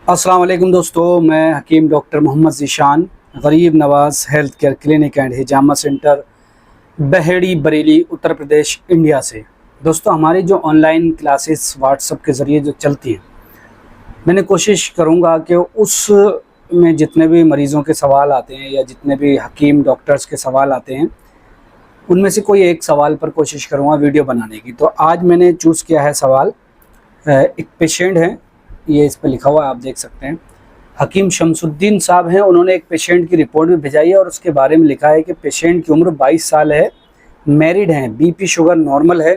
अस्सलाम वालेकुम दोस्तों, मैं हकीम doctor Mohammad Zeeshan Garib Nawaz health care clinic and Hijama centre Baheri Bareilly Uttar Pradesh India से। दोस्तों, हमारी जो ऑनलाइन क्लासेस व्हाट्सएप के ज़रिए जो चलती हैं, मैंने कोशिश करूँगा कि उस में जितने भी मरीज़ों के सवाल आते हैं या जितने भी हकीम डॉक्टर्स के सवाल आते हैं, उनमें से कोई एक सवाल पर कोशिश करूँगा वीडियो बनाने की। तो आज मैंने चूज़ किया है सवाल, एक पेशेंट है, ये इस पर लिखा हुआ है, आप देख सकते हैं, हकीम शमसुद्दीन साहब हैं। उन्होंने एक पेशेंट की रिपोर्ट भी भिजाई है और उसके बारे में लिखा है कि पेशेंट की उम्र 22 साल है, मैरिड हैं, बीपी शुगर नॉर्मल है,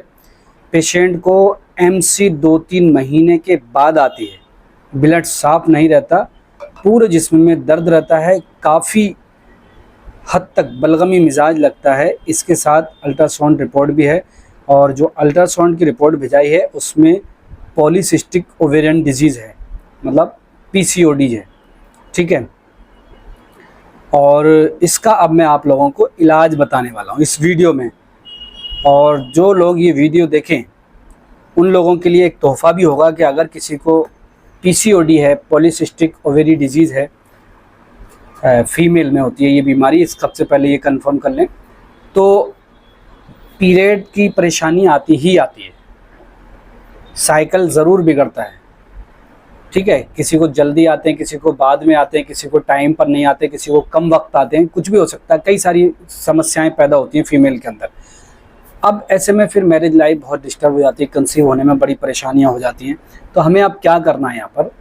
पेशेंट को एमसी 2-3 महीने के बाद आती है, ब्लड साफ नहीं रहता, पूरे जिस्म में दर्द रहता है, काफ़ी हद तक बलगमी मिजाज लगता है, इसके साथ अल्ट्रासाउंड रिपोर्ट भी है। और जो अल्ट्रासाउंड की रिपोर्ट भिजाई है उसमें पॉलीसिस्टिक ओवेरियन डिजीज़ है, मतलब पीसीओडी है, ठीक है। और इसका अब मैं आप लोगों को इलाज बताने वाला हूँ इस वीडियो में। और जो लोग ये वीडियो देखें उन लोगों के लिए एक तोहफ़ा भी होगा कि अगर किसी को पीसीओडी है, पॉलीसिस्टिक ओवेरी डिजीज़ है, फीमेल में होती है ये बीमारी, इस सबसे पहले ये कंफर्म कर लें। तो पीरियड की परेशानी आती ही आती है, साइकिल ज़रूर बिगड़ता है, ठीक है। किसी को जल्दी आते हैं, किसी को बाद में आते हैं, किसी को टाइम पर नहीं आते, किसी को कम वक्त आते हैं, कुछ भी हो सकता है, कई सारी समस्याएं पैदा होती हैं फीमेल के अंदर। अब ऐसे में फिर मैरिज लाइफ बहुत डिस्टर्ब हो जाती है, कंसीव होने में बड़ी परेशानियां हो जाती हैं। तो हमें अब क्या करना है यहाँ पर,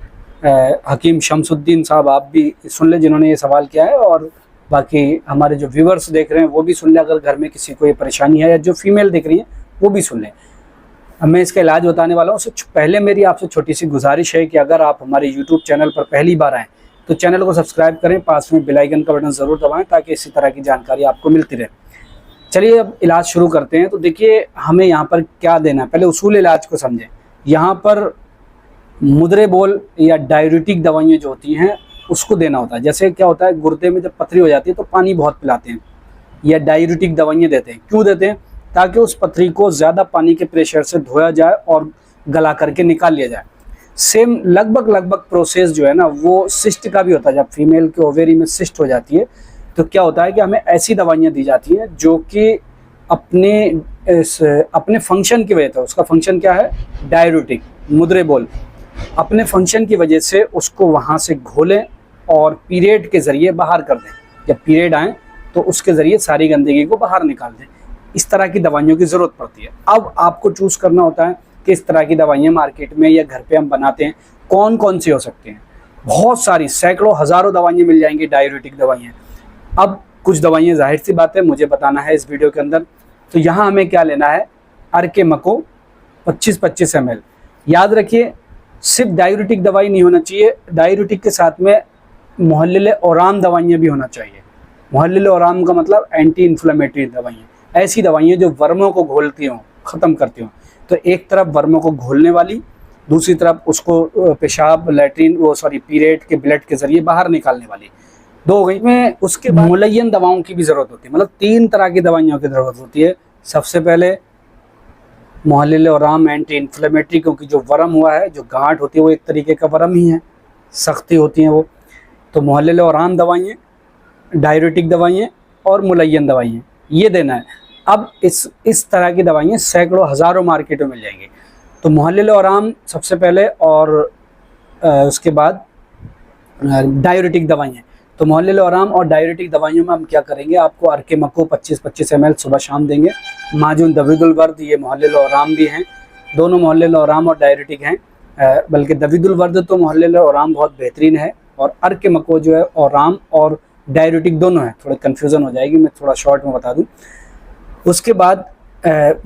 हकीम शमसुद्दीन साहब आप भी सुन लें जिन्होंने ये सवाल किया है, और बाकी हमारे जो व्यूवर्स देख रहे हैं वो भी सुन लें, अगर घर में किसी को ये परेशानी है या जो फीमेल देख रही है वो भी सुन लें। अब मैं इसका इलाज बताने वाला हूँ। उससे पहले मेरी आपसे छोटी सी गुजारिश है कि अगर आप हमारे यूट्यूब चैनल पर पहली बार आएँ तो चैनल को सब्सक्राइब करें, पास में बेल आइकन का बटन ज़रूर दबाएं ताकि इसी तरह की जानकारी आपको मिलती रहे। चलिए अब इलाज शुरू करते हैं। तो देखिए हमें यहाँ पर क्या देना है, पहले उसूल इलाज को समझें। यहाँ पर मुद्रे बोल या डाययूरेटिक दवाइयाँ जो होती हैं उसको देना होता है। जैसे क्या होता है, गुर्दे में जब पथरी हो जाती है तो पानी बहुत पिलाते हैं या डाययूरेटिक दवाइयाँ देते हैं। क्यों देते हैं? ताकि उस पथरी को ज़्यादा पानी के प्रेशर से धोया जाए और गला करके निकाल लिया जाए। सेम लगभग प्रोसेस जो है ना वो सिस्ट का भी होता है। जब फीमेल के ओवेरी में सिस्ट हो जाती है तो क्या होता है कि हमें ऐसी दवाइयाँ दी जाती हैं जो कि अपने फंक्शन की वजह से, उसका फंक्शन क्या है, डाययूरेटिक, मुद्रे बोल, अपने फंक्शन की वजह से उसको वहाँ से घोलें और पीरियड के ज़रिए बाहर कर दें। जब पीरियड आए तो उसके ज़रिए सारी गंदगी को बाहर निकाल दें। इस तरह की दवाइयों की ज़रूरत पड़ती है। अब आपको चूज़ करना होता है कि इस तरह की दवाइयाँ मार्केट में या घर पे हम बनाते हैं कौन कौन सी हो सकती हैं। बहुत सारी, सैकड़ों हज़ारों दवाइयाँ मिल जाएंगी, डाययूरेटिक दवाइयाँ। अब कुछ दवाइयाँ जाहिर सी बात है मुझे बताना है इस वीडियो के अंदर। तो यहाँ हमें क्या लेना है, अर्केमको 25-25 ml। याद रखिए सिर्फ डाययूरेटिक दवाई नहीं होना चाहिए, डाययूरेटिक के साथ में मुहल्लिल औराम दवाइयाँ भी होना चाहिए। मुहल्लिल औराम का मतलब एंटी इन्फ्लेमेटरी दवाइयाँ, ऐसी दवाइयाँ जो वर्मों को घोलती हों, ख़त्म करती हों। तो एक तरफ वर्मों को घोलने वाली, दूसरी तरफ उसको पेशाब, लैट्रिन, पीरियड के ब्लड के ज़रिए बाहर निकालने वाली, दो हो गई। में उसके बाद मुलय्यन दवाओं की भी ज़रूरत होती है, मतलब 3 तरह की दवाइयों की ज़रूरत होती है। सबसे पहले मुहल्लिल औराम एंटी इन्फ्लेमेटरी, क्योंकि जो वर्म हुआ है, जो गांठ होती है वो एक तरीके का वर्म ही है, सख्ती होती हैं वो। तो मुहल्लिल औराम दवाइयाँ, डाययूरेटिक दवाइयाँ और मुलय्यन दवाइयाँ, ये देना है। अब इस तरह की दवाइयाँ सैकड़ों हज़ारों मार्केटों में मिल जाएंगी। तो मुहल्लिल औराम सबसे पहले, और उसके बाद डाययूरेटिक दवाइयाँ। तो मुहल्लिल औराम और डाययूरेटिक दवाइयों में हम क्या करेंगे, आपको अर्केमको 25-25 ml सुबह शाम देंगे। माजुन दवीदुल वर्द, ये मुहल्लिल औराम भी हैं, दोनों मुहल्लिल औराम और डाययूरेटिक हैं। बल्कि दवीदुल वर्द तो मुहल्लिल औराम बहुत बेहतरीन है, और अर्केमको जो है औराम और डाययूरेटिक दोनों है। थोड़ा कन्फ्यूज़न हो जाएगी, मैं थोड़ा शॉर्ट में बता दूँ। उसके बाद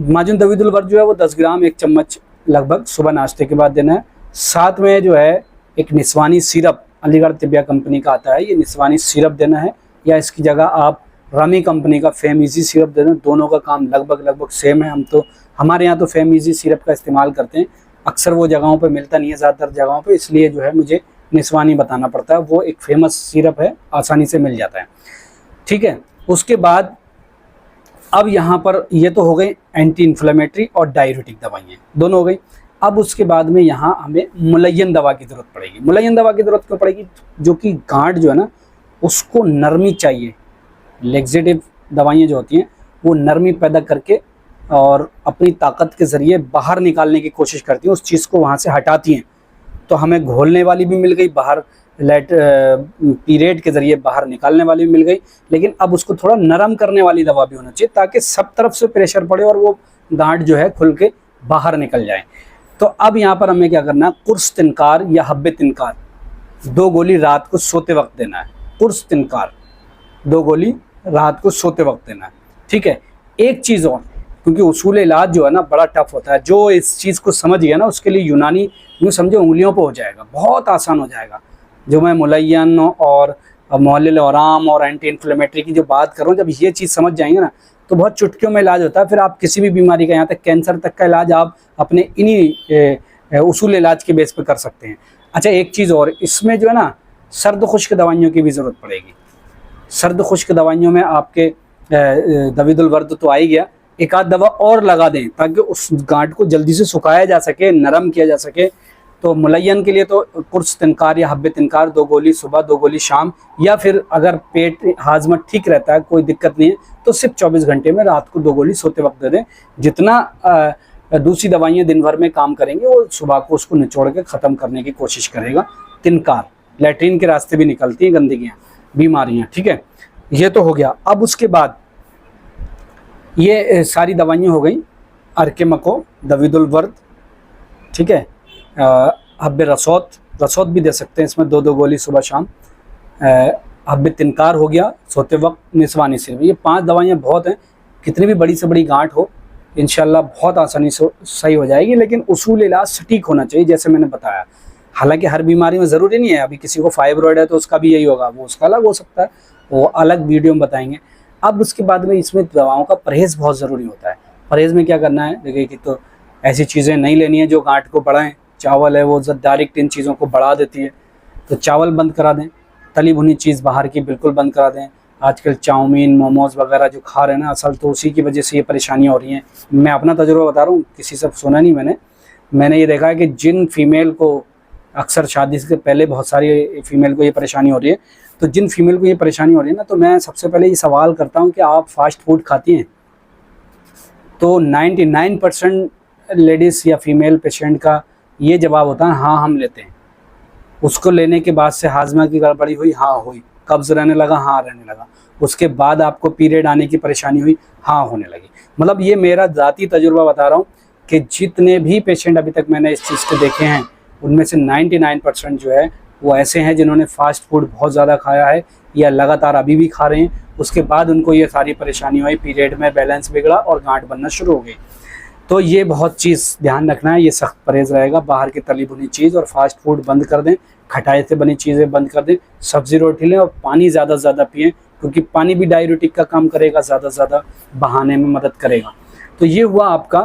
माजुन दवीदुल वर्द जो है वो 10 ग्राम 1 चम्मच लगभग सुबह नाश्ते के बाद देना है। साथ में जो है एक निस्वानी सिरप, अलीगढ़ तिबिया कंपनी का आता है, ये निस्वानी सिरप देना है, या इसकी जगह आप रमी कंपनी का फेम इजी सिरप दे दें। दोनों का काम लगभग सेम है। हमारे यहाँ तो फेम इजी सिरप का इस्तेमाल करते हैं, अक्सर वो जगहों पे मिलता नहीं है, ज़्यादातर जगहों पे, इसलिए जो है मुझे निस्वानी बताना पड़ता है। वो एक फेमस सिरप है, आसानी से मिल जाता है, ठीक है। उसके बाद अब यहाँ पर ये तो हो गई एंटी इन्फ्लेमेटरी और डाययूरेटिक दवाइयाँ, दोनों हो गई। अब उसके बाद में यहाँ हमें मुलय्यन दवा की ज़रूरत पड़ेगी। मुलय्यन दवा की ज़रूरत क्यों पड़ेगी? जो कि गांठ जो है ना उसको नरमी चाहिए। लेक्सेटिव दवाइयाँ जो होती हैं वो नरमी पैदा करके और अपनी ताकत के ज़रिए बाहर निकालने की कोशिश करती हैं, उस चीज़ को वहाँ से हटाती हैं। तो हमें घोलने वाली भी मिल गई, बाहर पीरियड के ज़रिए बाहर निकालने वाली भी मिल गई, लेकिन अब उसको थोड़ा नरम करने वाली दवा भी होना चाहिए ताकि सब तरफ से प्रेशर पड़े और वो गांठ जो है खुल के बाहर निकल जाए। तो अब यहाँ पर हमें क्या करना है, कुर्स तिनकार या हब्बे तिनकार 2 गोली रात को सोते वक्त देना है। कुर्स तिनकार 2 गोली रात को सोते वक्त देना है, ठीक है। एक चीज़ और, क्योंकि उसूल इलाज जो है ना बड़ा टफ होता है, जो इस चीज़ को समझ गया ना उसके लिए यूनानी यूँ समझे उंगलियों पे हो जाएगा, बहुत आसान हो जाएगा। जो मैं मुलय्यन और मुअल्लिल औराम और एंटी इन्फ्लेमेटरी की जो बात कर रहा हूँ, जब ये चीज़ समझ जाएंगे ना तो बहुत चुटकियों में इलाज होता है। फिर आप किसी भी बीमारी का, यहाँ तक कैंसर तक का इलाज आप अपने इन्हीं उसूल इलाज के बेस पे कर सकते हैं। अच्छा, एक चीज़ और, इसमें जो है ना सर्द खुश्क दवाइयों की भी ज़रूरत पड़ेगी। सर्द खुश्क दवाइयों में आपके दवीदुल वर्द तो आ ही गया, एक आध दवा और लगा दें ताकि उस गांठ को जल्दी से सुखाया जा सके, नरम किया जा सके। तो मुलय्यन के लिए तो कुर्स तिनकार या हब्बे तिनकार 2 गोली सुबह 2 गोली शाम, या फिर अगर पेट हाजमा ठीक रहता है कोई दिक्कत नहीं है तो सिर्फ 24 घंटे में रात को 2 गोली सोते वक्त दे दें। जितना दूसरी दवाइयाँ दिन भर में काम करेंगे वो सुबह को उसको निचोड़ के ख़त्म करने की कोशिश करेगा। तिनकार लैट्रिन के रास्ते भी निकलती हैं गंदगियाँ, बीमारियाँ, ठीक है। ये तो हो गया। अब उसके बाद ये सारी दवाइयाँ हो गई, अरके मको, दवीदुल वर्द, ठीक है, हब्बे रसौत, रसौत भी दे सकते हैं इसमें 2-2 गोली सुबह शाम। हब्बे तिनकार हो गया सोते वक्त, निस्वानी सिर्फ। ये 5 दवाइयाँ बहुत हैं, कितनी भी बड़ी से बड़ी गांठ हो इंशाल्लाह बहुत आसानी से सही हो जाएगी, लेकिन उसूल इलाज सटीक होना चाहिए जैसे मैंने बताया। हालांकि हर बीमारी में ज़रूरी नहीं है, अभी किसी को फाइब्रॉइड है तो उसका भी यही होगा, वो उसका अलग हो सकता है, वो अलग वीडियो में बताएंगे। अब उसके बाद में इसमें दवाओं का परहेज़ बहुत ज़रूरी होता है। परहेज़ में क्या करना है, देखिए कि तो ऐसी चीज़ें नहीं लेनी है जो गांठ को बढ़ाएं। चावल है वो डायरेक्ट इन चीज़ों को बढ़ा देती है, तो चावल बंद करा दें। तली भुनी चीज़ बाहर की बिल्कुल बंद करा दें। आजकल चाउमीन मोमोज़ वगैरह जो खा रहे हैं ना, असल तो उसी की वजह से ये परेशानियाँ हो रही हैं। मैं अपना तजुर्बा बता रहा हूँ, किसी से सुना नहीं मैंने ये देखा है कि जिन फीमेल को अक्सर शादी से पहले बहुत सारी फीमेल को ये परेशानी हो रही है, तो जिन फीमेल को ये परेशानी हो रही है ना, तो मैं सबसे पहले ये सवाल करता हूँ कि आप फास्ट फूड खाती हैं? तो 99% लेडीज़ या फीमेल पेशेंट का ये जवाब होता है हाँ हम लेते हैं। उसको लेने के बाद से हाजमा की गड़बड़ी हुई, हाँ हुई। कब्ज़ रहने लगा, हाँ रहने लगा। उसके बाद आपको पीरियड आने की परेशानी हुई, हाँ होने लगी। मतलब ये मेरा ज़ाती तजुर्बा बता रहा हूँ कि जितने भी पेशेंट अभी तक मैंने इस चीज़ को देखे हैं उनमें से 99% जो है वो ऐसे हैं जिन्होंने फास्ट फूड बहुत ज़्यादा खाया है या लगातार अभी भी खा रहे हैं, उसके बाद उनको ये सारी परेशानी हुई, पीरियड में बैलेंस बिगड़ा और गांठ बनना शुरू हो गई। तो ये बहुत चीज़ ध्यान रखना है, ये सख्त परहेज़ रहेगा। बाहर की तली भुनी चीज़ और फास्ट फूड बंद कर दें, खटाई से बनी चीज़ें बंद कर दें, सब्ज़ी रोटी लें और पानी ज़्यादा से ज़्यादा पिएँ, क्योंकि पानी भी डाययूरेटिक का काम करेगा, ज़्यादा से ज़्यादा बहाने में मदद करेगा। तो ये हुआ आपका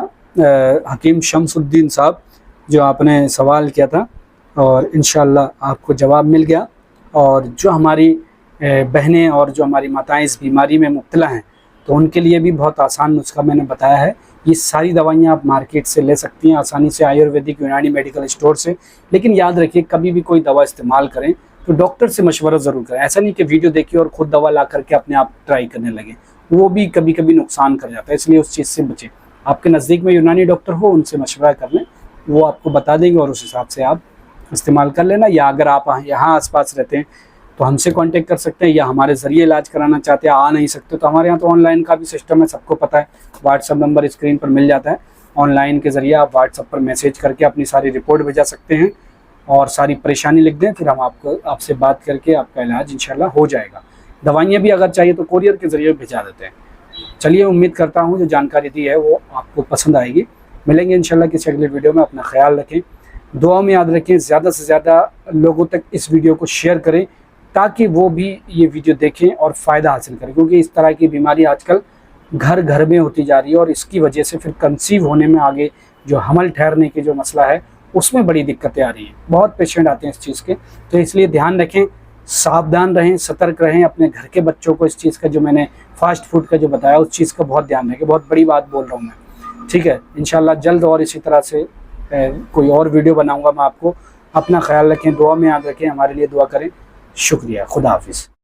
हकीम शमसुद्दीन साहब जो आपने सवाल किया था, और इंशाअल्लाह आपको जवाब मिल गया। और जो हमारी बहनें और जो हमारी माताएं इस बीमारी में मुब्तला हैं तो उनके लिए भी बहुत आसान नुस्खा मैंने बताया है। ये सारी दवाइयाँ आप मार्केट से ले सकती हैं आसानी से, आयुर्वेदिक यूनानी मेडिकल स्टोर से। लेकिन याद रखिए, कभी भी कोई दवा इस्तेमाल करें तो डॉक्टर से मशवरा ज़रूर करें। ऐसा नहीं कि वीडियो देखिए और ख़ुद दवा ला करके अपने आप ट्राई करने लगे, वो भी कभी कभी नुकसान कर जाता है, इसलिए उस चीज़ से बचें। आपके नज़दीक में यूनानी डॉक्टर हो, उनसे मशवरा कर लें, वो आपको बता देंगे और उस हिसाब से आप इस्तेमाल कर लेना। या अगर आप यहाँ आसपास रहते हैं तो हमसे कांटेक्ट कर सकते हैं, या हमारे ज़रिए इलाज कराना चाहते हैं, आ नहीं सकते तो हमारे यहाँ तो ऑनलाइन का भी सिस्टम है, सबको पता है। व्हाट्सअप नंबर स्क्रीन पर मिल जाता है, ऑनलाइन के ज़रिए आप व्हाट्सअप पर मैसेज करके अपनी सारी रिपोर्ट भेजा सकते हैं और सारी परेशानी लिख दें, फिर हम आपसे बात करके आपका इलाज इंशाल्लाह हो जाएगा। दवाइयाँ भी अगर चाहिए तो कोरियर के ज़रिए भेजा देते हैं। चलिए, उम्मीद करता हूँ जो जानकारी दी है वो आपको पसंद आएगी। मिलेंगे इंशाल्लाह किसी अगले वीडियो में। अपना ख्याल रखें, दुआ में याद रखें, ज़्यादा से ज़्यादा लोगों तक इस वीडियो को शेयर करें ताकि वो भी ये वीडियो देखें और फ़ायदा हासिल करें, क्योंकि इस तरह की बीमारी आजकल घर घर में होती जा रही है और इसकी वजह से फिर कंसीव होने में, आगे जो हमल ठहरने की जो मसला है उसमें बड़ी दिक्कतें आ रही हैं। बहुत पेशेंट आते हैं इस चीज़ के, तो इसलिए ध्यान रखें, सावधान रहें, सतर्क रहें। अपने घर के बच्चों को इस चीज़ का, जो मैंने फास्ट फूड का जो बताया, उस चीज़ का बहुत ध्यान रखें। बहुत बड़ी बात बोल रहा हूँ मैं, ठीक है। इंशाल्लाह जल्द और इसी तरह से कोई और वीडियो बनाऊंगा मैं आपको। अपना ख्याल रखें, दुआ में याद रखें, हमारे लिए दुआ करें। शुक्रिया, खुदा हाफिज़।